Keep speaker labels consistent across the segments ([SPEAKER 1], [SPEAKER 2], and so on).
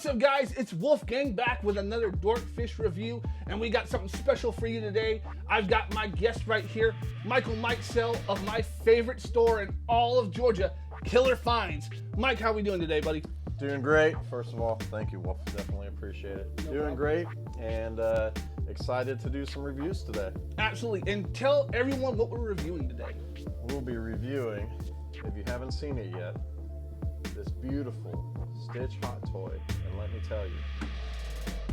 [SPEAKER 1] What's up, guys? It's Wolfgang back with another Dorkfish review, and we got something special for you today. I've got my guest right here, Michael Mikesell of my favorite store in all of Georgia, Killerfinds. Mike, how are we doing today, buddy?
[SPEAKER 2] Doing great. First of all, thank you, Wolf. Definitely appreciate it.
[SPEAKER 1] No
[SPEAKER 2] Doing
[SPEAKER 1] problem.
[SPEAKER 2] great, and excited to do some reviews today.
[SPEAKER 1] Absolutely. And tell everyone what we're reviewing today.
[SPEAKER 2] We'll be reviewing, if you haven't seen it yet, this beautiful Stitch hot toy. And let me tell you,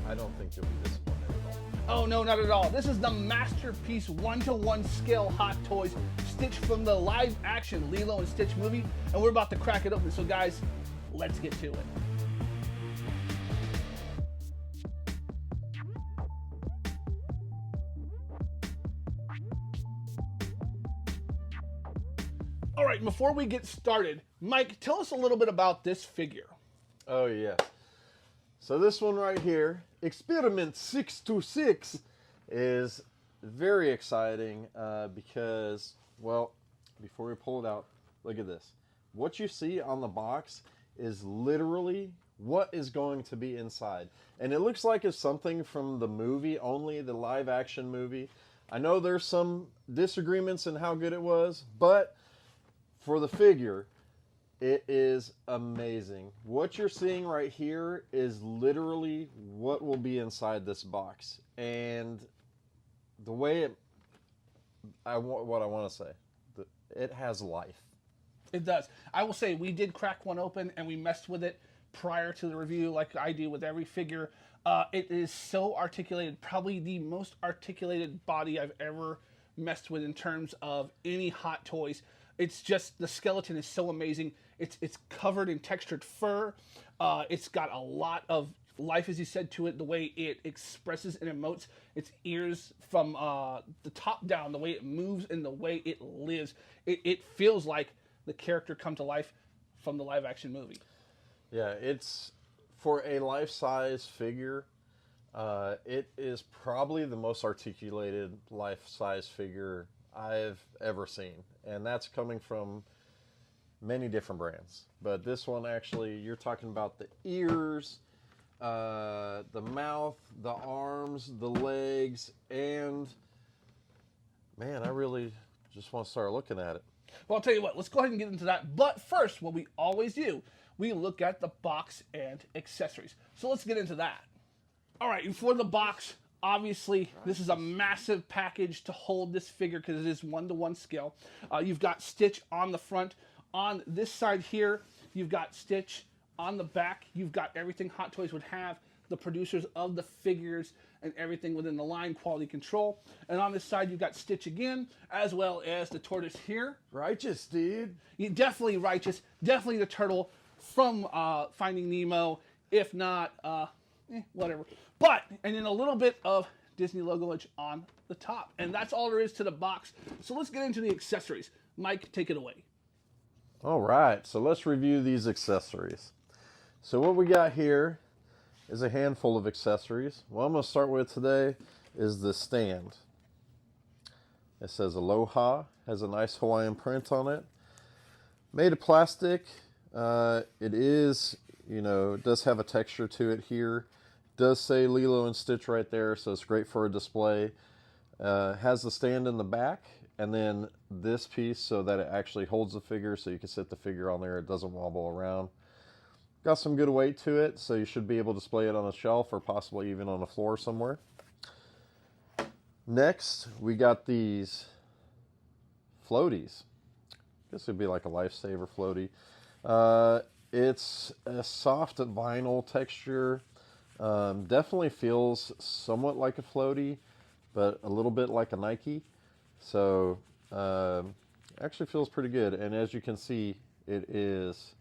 [SPEAKER 2] I don't think you'll be disappointed at all.
[SPEAKER 1] Oh, no, not at all. This is the masterpiece 1-to-1 scale Hot Toys Stitch from the live action Lilo and Stitch movie, and we're about to crack it open. So, guys, let's get to it. All right, before we get started, Mike, tell us a little bit about this figure.
[SPEAKER 2] Oh, yeah. So this one right here, Experiment 626, is very exciting because, well, before we pull it out, look at this. What you see on the box is literally what is going to be inside. And it looks like it's something from the movie, only the live action movie. I know there's some disagreements in how good it was, but for the figure, it is amazing. What you're seeing right here is literally what will be inside this box. And the way what I want to say, it has life.
[SPEAKER 1] It does. I will say we did crack one open and we messed with it prior to the review, like I do with every figure. It is so articulated, probably the most articulated body I've ever messed with in terms of any Hot Toys. It's just, the skeleton is so amazing. It's covered in textured fur. It's got a lot of life, as you said, to it. The way it expresses and emotes its ears from the top down, the way it moves and the way it lives. It feels like the character come to life from the live action movie.
[SPEAKER 2] Yeah, it's, for a life-size figure, it is probably the most articulated life-size figure I've ever seen. And that's coming from many different brands. But this one, actually, you're talking about the ears, the mouth, the arms, the legs, and man, I really just want to start looking at it.
[SPEAKER 1] Well, I'll tell you what, let's go ahead and get into that. But first, what we always do, we look at the box and accessories. So let's get into that. All right, and for the box, obviously, this is a massive package to hold this figure because it is 1-to-1 scale. You've got Stitch on the front. On this side here, you've got Stitch. On the back, you've got everything Hot Toys would have, the producers of the figures and everything within the line, quality control. And on this side, you've got Stitch again, as well as the tortoise here.
[SPEAKER 2] Righteous, dude.
[SPEAKER 1] Definitely Righteous. Definitely the turtle from Finding Nemo. If not, whatever. But, and then a little bit of Disney logoage on the top. And that's all there is to the box. So let's get into the accessories. Mike, take it away.
[SPEAKER 2] All right, so let's review these accessories. So what we got here is a handful of accessories. What I'm going to start with today is the stand. It says Aloha, has a nice Hawaiian print on it. Made of plastic. It is, it does have a texture to it here. Does say Lilo and Stitch right there, so it's great for a display. Has the stand in the back, and then this piece so that it actually holds the figure, so you can sit the figure on there, it doesn't wobble around. Got some good weight to it, so you should be able to display it on a shelf or possibly even on the floor somewhere. Next, we got these floaties. I guess it'd be like a lifesaver floaty. It's a soft vinyl texture. Definitely feels somewhat like a floaty, but a little bit like a Nike. So actually feels pretty good. And as you can see, it is,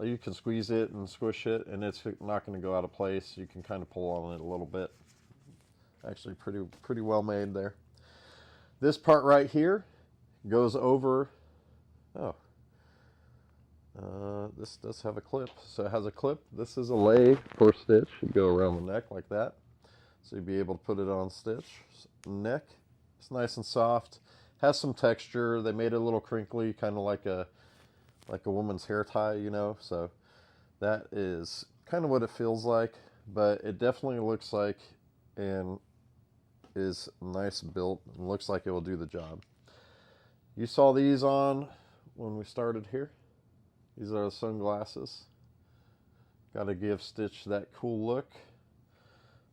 [SPEAKER 2] you can squeeze it and squish it and it's not going to go out of place. You can kind of pull on it a little bit. Actually pretty well made there. This part right here goes over, this does have a clip. So it has a clip. This is a lay for Stitch. You go around the neck like that. So you'll be able to put it on Stitch neck. It's nice and soft. Has some texture. They made it a little crinkly, kind of like a woman's hair tie, So that is kind of what it feels like, but it definitely looks like and is nice built and looks like it will do the job. You saw these on when we started here. These are the sunglasses. Got to give Stitch that cool look.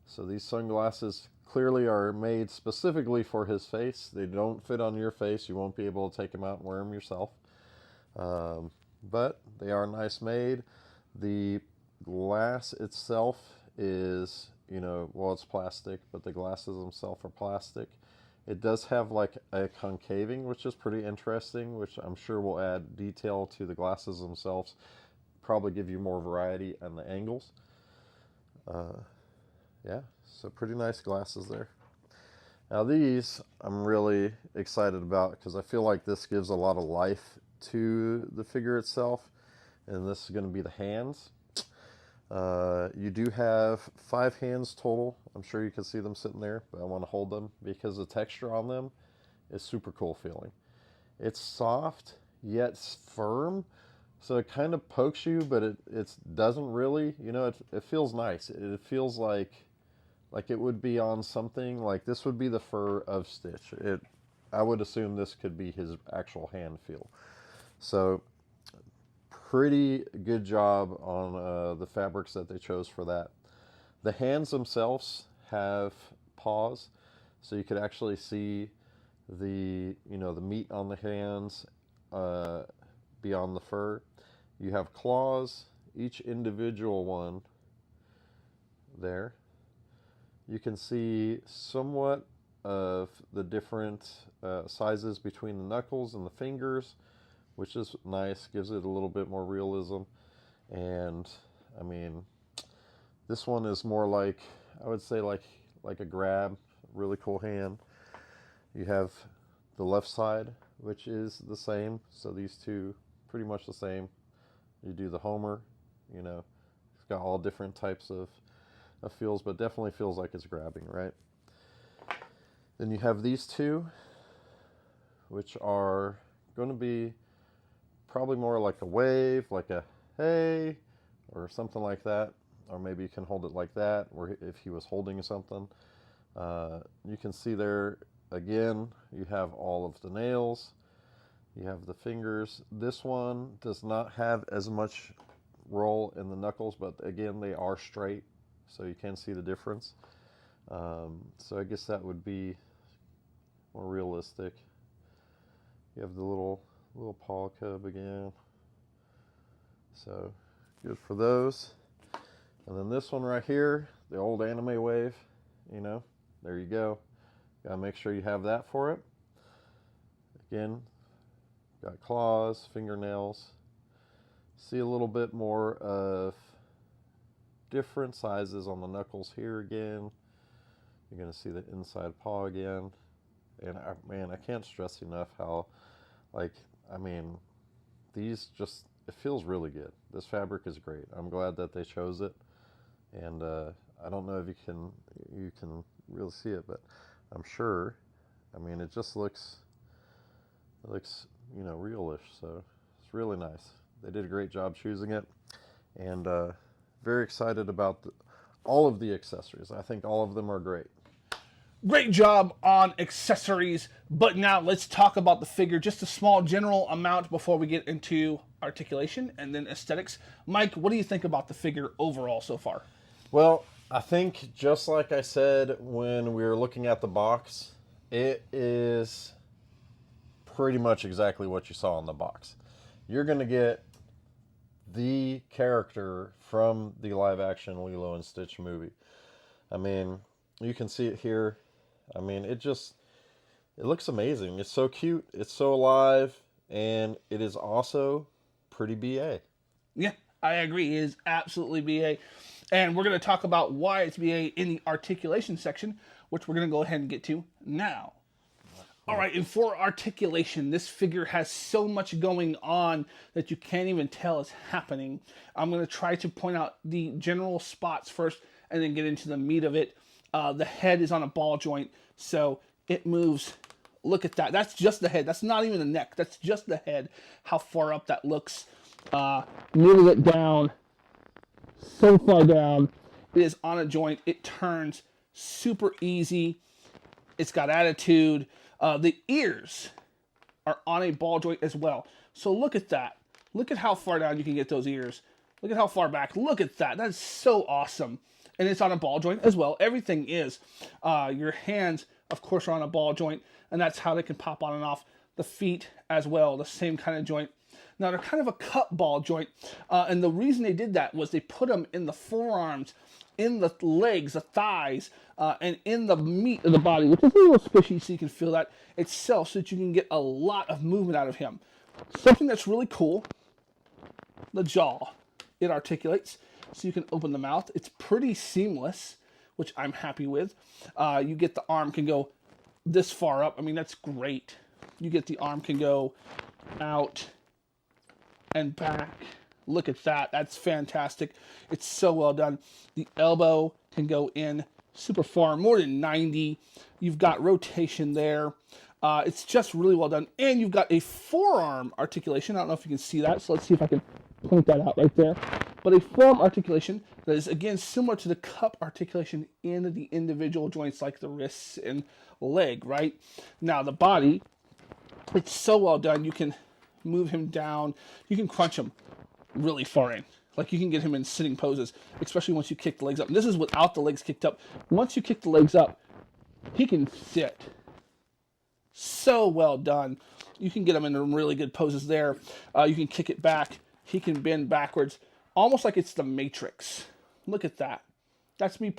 [SPEAKER 2] So these sunglasses clearly are made specifically for his face. They don't fit on your face. You won't be able to take them out and wear them yourself. But they are nice made. The glass itself is, well, it's plastic, but the glasses themselves are plastic. It does have like a concaving, which is pretty interesting, which I'm sure will add detail to the glasses themselves. Probably give you more variety on the angles. Yeah, so pretty nice glasses there. Now these I'm really excited about because I feel like this gives a lot of life to the figure itself. And this is going to be the hands. You do have 5 hands total. I'm sure you can see them sitting there, but I want to hold them because the texture on them is super cool feeling. It's soft, yet firm. So it kind of pokes you, but it doesn't really, it feels nice. It feels like it would be on something, like this would be the fur of Stitch. I would assume this could be his actual hand feel. So pretty good job on the fabrics that they chose for that. The hands themselves have paws, so you could actually see the the meat on the hands beyond the fur. You have claws, each individual one there. You can see somewhat of the different sizes between the knuckles and the fingers, which is nice, gives it a little bit more realism. And I mean, this one is more like, I would say like a grab, really cool hand. You have the left side, which is the same. So these two, pretty much the same. You do the Homer, it's got all different types of feels, but definitely feels like it's grabbing, right? Then you have these two, which are going to be probably more like a wave, like a hey, or something like that. Or maybe you can hold it like that, or if he was holding something. You can see there, again, you have all of the nails. You have the fingers. This one does not have as much roll in the knuckles, but again, they are straight, so you can see the difference. So I guess that would be more realistic. You have the little paw cub again. So good for those. And then this one right here, the old anime wave, there you go. Gotta make sure you have that for it. Again, got claws, fingernails. See a little bit more of different sizes on the knuckles here again. You're gonna see the inside paw again. And man, I can't stress enough how, these just, it feels really good. This fabric is great. I'm glad that they chose it. And I don't know if you can really see it, but I'm sure. It just looks, realish. So it's really nice. They did a great job choosing it, and very excited about all of the accessories. I think all of them are great.
[SPEAKER 1] Great job on accessories, but now let's talk about the figure, just a small general amount before we get into articulation and then aesthetics. Mike, what do you think about the figure overall so far?
[SPEAKER 2] Well, I think just like I said when we were looking at the box, it is pretty much exactly what you saw in the box. You're going to get the character from the live action Lilo and Stitch movie. You can see it here. It looks amazing. It's so cute. It's so alive. And it is also pretty BA.
[SPEAKER 1] Yeah, I agree. It is absolutely BA. And we're going to talk about why it's BA in the articulation section, which we're going to go ahead and get to now. All right, and for articulation, this figure has so much going on that you can't even tell is happening. I'm going to try to point out the general spots first and then get into the meat of it. The head is on a ball joint, so it moves. Look at that. That's just the head. That's not even the neck. That's just the head. How far up that looks. Moving it down so far down. It is on a joint. It turns super easy. It's got attitude. The ears are on a ball joint as well. So look at that. Look at how far down you can get those ears. Look at how far back. Look at that. That is so awesome. And it's on a ball joint as well. Everything is. Your hands, of course, are on a ball joint, and that's how they can pop on and off. The feet as well, the same kind of joint. Now, they're kind of a cup ball joint, and the reason they did that was they put them in the forearms, in the legs, the thighs, and in the meat of the body, which is a little squishy, so you can feel that itself, so that you can get a lot of movement out of him. Something that's really cool, the jaw. It articulates, so you can open the mouth. It's pretty seamless, which I'm happy with. You get the arm can go this far up. I mean, that's great. You get the arm can go out and back. Look at that. That's fantastic. It's so well done. The elbow can go in super far, more than 90. You've got rotation there. It's just really well done. And you've got a forearm articulation. I don't know if you can see that, so let's see if I can point that out right there. But a forearm articulation that is, again, similar to the cup articulation in the individual joints like the wrists and leg, right? Now, the body, it's so well done. You can move him down. You can crunch him really far in. Like, you can get him in sitting poses, especially once you kick the legs up. And this is without the legs kicked up. Once you kick the legs up, he can sit. So well done. You can get him in really good poses there. You can kick it back. He can bend backwards, almost like it's the Matrix. Look at that. That's me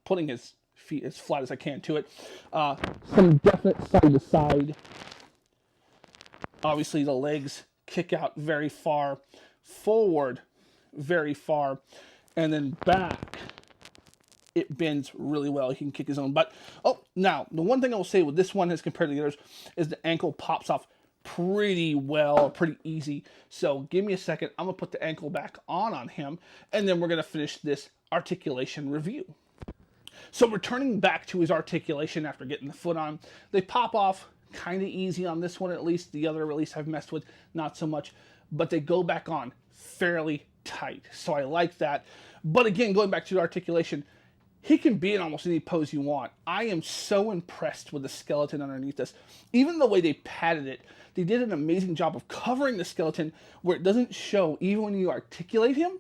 [SPEAKER 1] putting his feet as flat as I can to it. Some definite side to side. Obviously, the legs kick out very far, forward very far, and then back. It bends really well. He can kick his own butt. Oh, now, the one thing I will say with this one as compared to the others is the ankle pops off pretty well, pretty easy. So give me a second. I'm going to put the ankle back on him, and then we're going to finish this articulation review. So returning back to his articulation after getting the foot on, they pop off kind of easy on this one at least. The other release I've messed with, not so much. But they go back on fairly tight. So I like that. But again, going back to the articulation, he can be in almost any pose you want. I am so impressed with the skeleton underneath this. Even the way they padded it, they did an amazing job of covering the skeleton where it doesn't show even when you articulate him.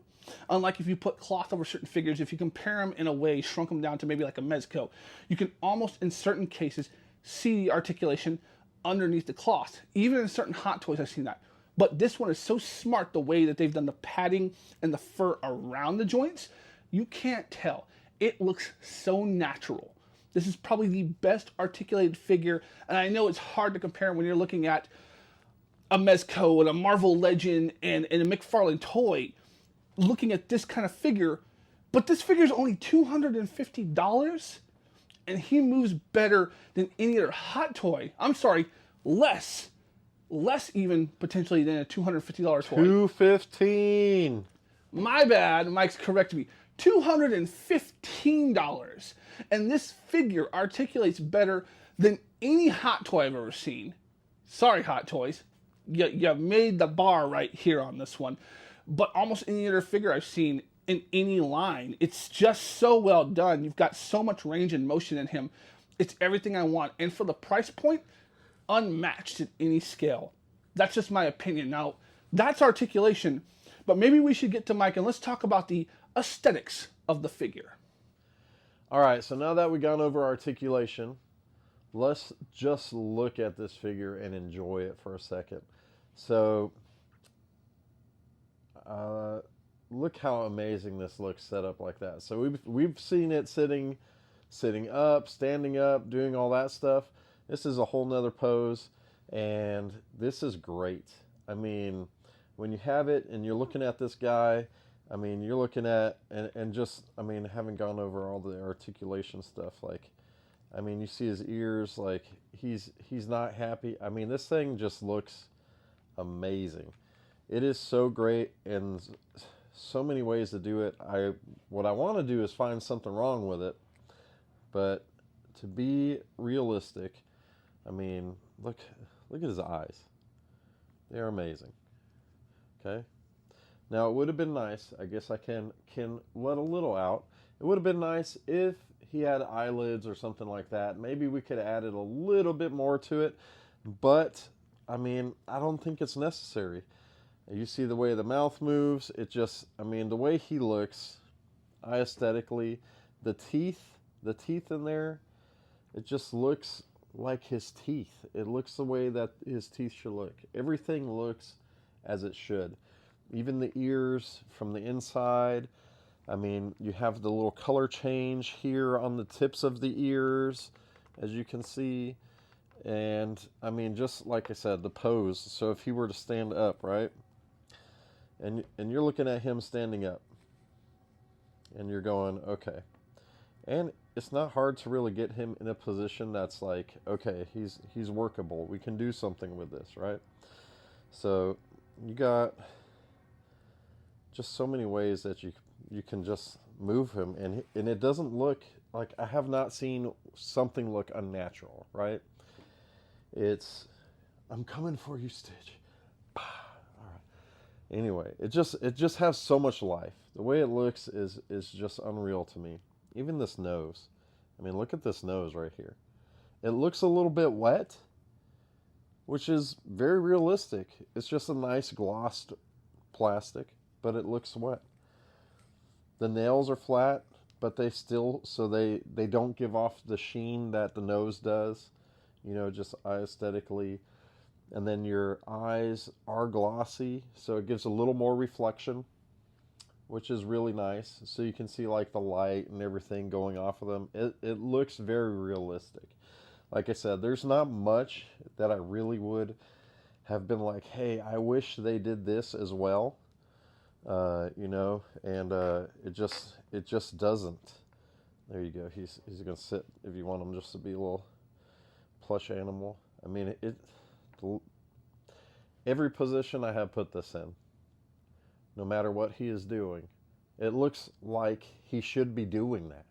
[SPEAKER 1] Unlike if you put cloth over certain figures, if you compare them in a way, shrunk them down to maybe like a mezco, you can almost, in certain cases, see the articulation underneath the cloth. Even in certain Hot Toys, I've seen that. But this one is so smart, the way that they've done the padding and the fur around the joints, you can't tell. It looks so natural. This is probably the best articulated figure, and I know it's hard to compare when you're looking at a Mezco and a Marvel Legend and a McFarlane toy, looking at this kind of figure, but this figure is only $250, and he moves better than any other Hot Toy. I'm sorry, less even potentially than a $250 toy.
[SPEAKER 2] $215.
[SPEAKER 1] My bad, Mike's corrected me. $215. And this figure articulates better than any Hot Toy I've ever seen. Sorry, Hot Toys. You made the bar right here on this one. But almost any other figure I've seen in any line, it's just so well done. You've got so much range and motion in him. It's everything I want. And for the price point, unmatched at any scale. That's just my opinion. Now, that's articulation. But maybe we should get to Mike and let's talk about the aesthetics of the figure.
[SPEAKER 2] All right, so now that we've gone over articulation, let's just look at this figure and enjoy it for a second. So, look how amazing this looks set up like that. So we've seen it sitting up, standing up, doing all that stuff. This is a whole nother pose, and this is great. I mean, when you have it and you're looking at this guy, I mean, you're looking at, and just, I mean, having gone over all the articulation stuff, like, I mean, you see his ears, like, he's not happy. I mean, this thing just looks amazing. It is so great, and so many ways to do it. What I want to do is find something wrong with it, but to be realistic, I mean, look at his eyes. They're amazing. Okay? Now, it would have been nice. I guess I can let a little out. It would have been nice if he had eyelids or something like that. Maybe we could have added a little bit more to it. But, I mean, I don't think it's necessary. You see the way the mouth moves. It just, I mean, the way he looks, aesthetically, the teeth in there, it just looks like his teeth. It looks the way that his teeth should look. Everything looks as it should. Even the ears from the inside. I mean, you have the little color change here on the tips of the ears, as you can see. And, I mean, just like I said, the pose. So if he were to stand up, right? And you're looking at him standing up. And you're going, okay. And it's not hard to really get him in a position that's like, okay, he's workable. We can do something with this, right? So you got just so many ways that you can just move him, and it doesn't look like, I have not seen something look unnatural, right? It's, I'm coming for you, Stitch. All right. Anyway, it just has so much life. The way it looks is just unreal to me. Even this nose. I mean, look at this nose right here. It looks a little bit wet, which is very realistic. It's just a nice glossed plastic, but it looks wet. The nails are flat, but they still, so they don't give off the sheen that the nose does, you know, just aesthetically. And then your eyes are glossy, so it gives a little more reflection, which is really nice. So you can see like the light and everything going off of them. It looks very realistic. Like I said, there's not much that I really would have been like, hey, I wish they did this as well. You know, and it just doesn't. There you go. He's gonna sit if you want him just to be a little plush animal. I mean, every position I have put this in, no matter what he is doing, it looks like he should be doing that.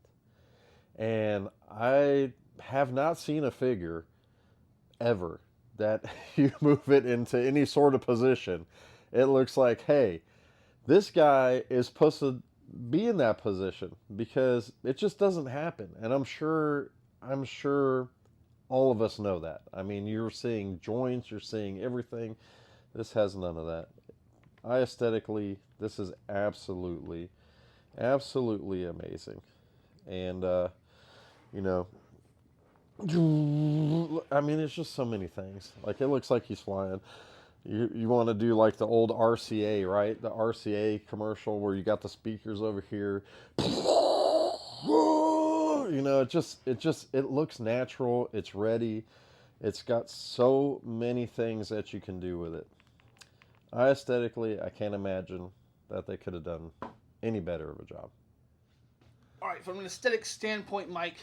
[SPEAKER 2] And I have not seen a figure ever that you move it into any sort of position, it looks like, hey, this guy is supposed to be in that position, because it just doesn't happen. And I'm sure all of us know that. I mean, you're seeing joints, you're seeing everything. This has none of that. Aesthetically, this is absolutely amazing. And, you know, I mean, it's just so many things. Like, it looks like he's flying. You want to do like the old RCA, right? The RCA commercial where you got the speakers over here. You know, it looks natural. It's ready. It's got so many things that you can do with it. Aesthetically, I can't imagine that they could have done any better of a job.
[SPEAKER 1] All right, from an aesthetic standpoint, Mike,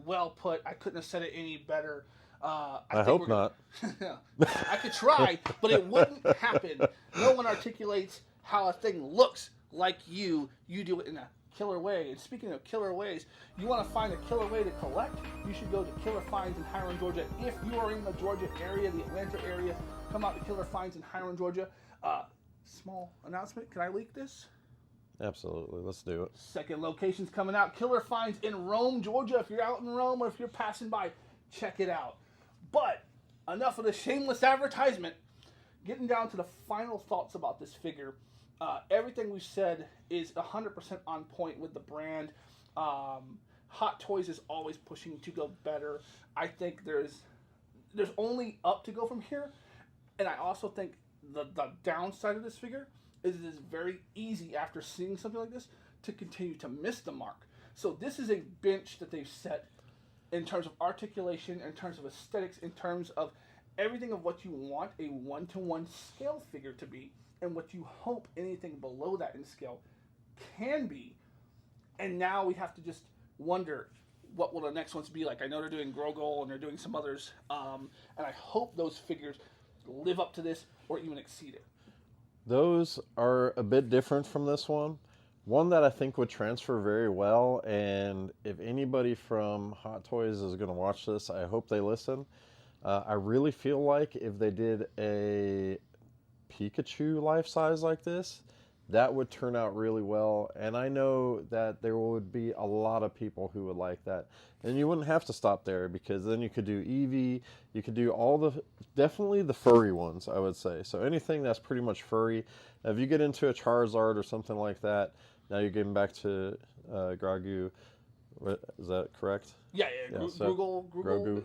[SPEAKER 1] well put. I couldn't have said it any better.
[SPEAKER 2] I hope not.
[SPEAKER 1] I could try, but it wouldn't happen. No one articulates how a thing looks like you. You do it in a killer way. And speaking of killer ways, you want to find a killer way to collect, you should go to Killerfinds in Hiram, Georgia. If you are in the Georgia area, the Atlanta area, come out to Killerfinds in Hiram, Georgia. Small announcement. Can I leak this?
[SPEAKER 2] Absolutely. Let's do it.
[SPEAKER 1] Second location's coming out. Killerfinds in Rome, Georgia. If you're out in Rome or if you're passing by, check it out. But enough of the shameless advertisement. Getting down to the final thoughts about this figure. Everything we've said is 100% on point with the brand. Hot Toys is always pushing to go better. I think there's only up to go from here. And I also think the downside of this figure is it is very easy after seeing something like this to continue to miss the mark. So this is a bench that they've set in terms of articulation, in terms of aesthetics, in terms of everything of what you want a one-to-one scale figure to be, and what you hope anything below that in scale can be. And now we have to just wonder, what will the next ones be like? I know they're doing Grogol and they're doing some others, and I hope those figures live up to this or even exceed it.
[SPEAKER 2] Those are a bit different from this one. One that I think would transfer very well, and if anybody from Hot Toys is going to watch this, I hope they listen. I really feel like if they did a Pikachu life size like this, that would turn out really well. And I know that there would be a lot of people who would like that. And you wouldn't have to stop there, because then you could do Eevee, you could do definitely the furry ones, I would say. So anything that's pretty much furry. Now, if you get into a Charizard or something like that, now you're getting back to Grogu. Is that correct?
[SPEAKER 1] Yeah.
[SPEAKER 2] So
[SPEAKER 1] Grogu.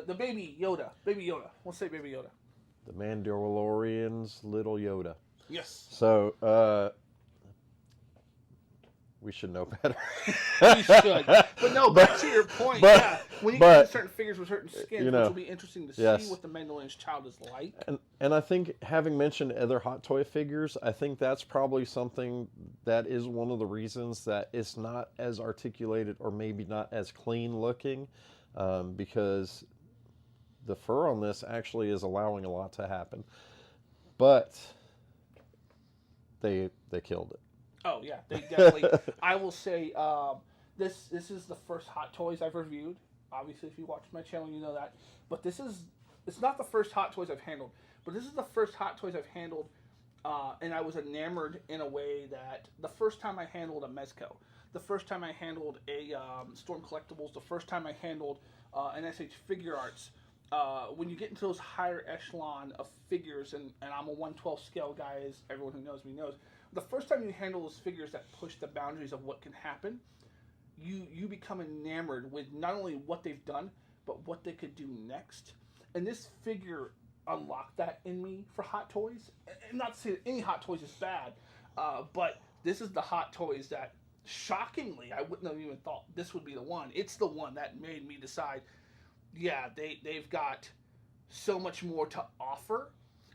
[SPEAKER 1] The baby Yoda. We'll say Baby Yoda.
[SPEAKER 2] The Mandalorian's little Yoda.
[SPEAKER 1] Yes.
[SPEAKER 2] So, we should know better.
[SPEAKER 1] We should. But no, back to your point, when you get to certain figures with certain skins, which will be interesting to see what the Mandalorian's child is like.
[SPEAKER 2] And I think, having mentioned other Hot Toy figures, I think that's probably something that is one of the reasons that it's not as articulated, or maybe not as clean looking, because the fur on this actually is allowing a lot to happen. But they killed it.
[SPEAKER 1] Oh yeah, they definitely. I will say this is the first Hot Toys I've reviewed. Obviously, if you watch my channel, you know that. But it's not the first Hot Toys I've handled. But this is the first Hot Toys I've handled, and I was enamored in a way that the first time I handled a Mezco, the first time I handled a Storm Collectibles, the first time I handled an SH Figure Arts. When you get into those higher echelon of figures, and I'm a 1/12 scale guy, as everyone who knows me knows, the first time you handle those figures that push the boundaries of what can happen, you become enamored with not only what they've done, but what they could do next. And this figure unlocked that in me for Hot Toys. And not to say that any Hot Toys is bad, but this is the Hot Toys that, shockingly, I wouldn't have even thought this would be the one. It's the one that made me decide, yeah, they've got so much more to offer,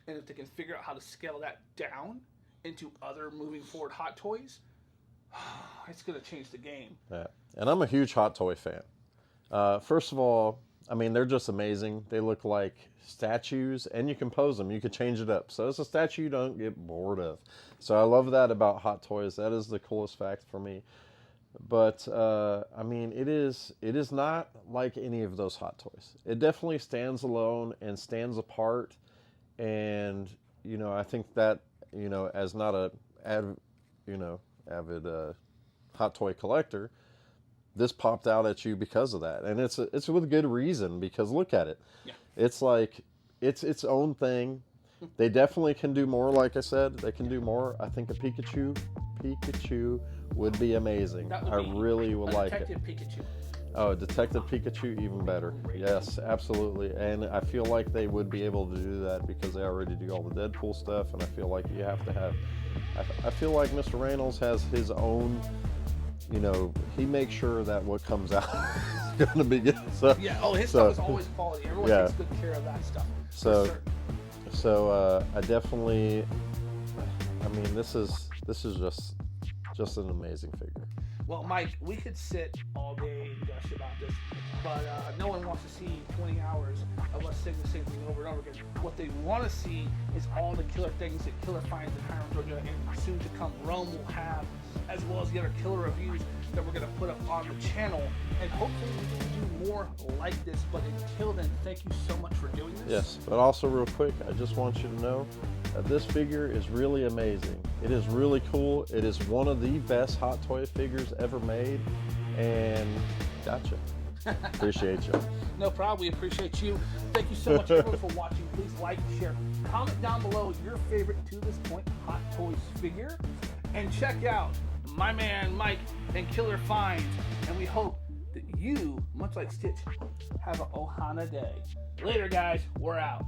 [SPEAKER 1] and if they can figure out how to scale that down into other moving forward Hot Toys, it's going to change the game.
[SPEAKER 2] Yeah, and I'm a huge Hot Toy fan. First of all, I mean, they're just amazing. They look like statues, and you can pose them. You can change it up. So it's a statue you don't get bored of. So I love that about Hot Toys. That is the coolest fact for me. But, I mean, it is not like any of those Hot Toys. It definitely stands alone and stands apart. And, you know, I think that, you know, as not a avid Hot Toy collector, this popped out at you because of that. And it's with good reason, because look at it.
[SPEAKER 1] Yeah.
[SPEAKER 2] It's like, it's its own thing. They definitely can do more, like I said. They can do more. I think a Pikachu would be amazing. I really would like it.
[SPEAKER 1] Detective Pikachu.
[SPEAKER 2] Oh, Detective Pikachu, even better. Yes, absolutely. And I feel like they would be able to do that because they already do all the Deadpool stuff, and I feel like you have to have... I feel like Mr. Reynolds has his own, you know, he makes sure that what comes out is going to be good. So,
[SPEAKER 1] yeah, his stuff is always quality. Everyone takes good care of that stuff.
[SPEAKER 2] So I definitely... I mean, this is just an amazing figure.
[SPEAKER 1] Well, Mike, we could sit all day and gush about this, but no one wants to see 20 hours of us saying the same thing over and over again. What they want to see is all the killer things that Killerfinds in Hiram, Georgia, and soon to come Rome will have, as well as the other killer reviews that we're going to put up on the channel. And hopefully we can do more like this. But until then, thank you so much for doing this.
[SPEAKER 2] Yes, but also real quick, I just want you to know that this figure is really amazing. It is really cool. It is one of the best Hot Toy figures ever made. And gotcha. Appreciate you.
[SPEAKER 1] No problem. We appreciate you. Thank you so much, everyone, for watching. Please like, share, comment down below your favorite, to this point, Hot Toys figure. And check out my man Mike and Killerfinds. And we hope that you, much like Stitch, have an Ohana day. Later, guys. We're out.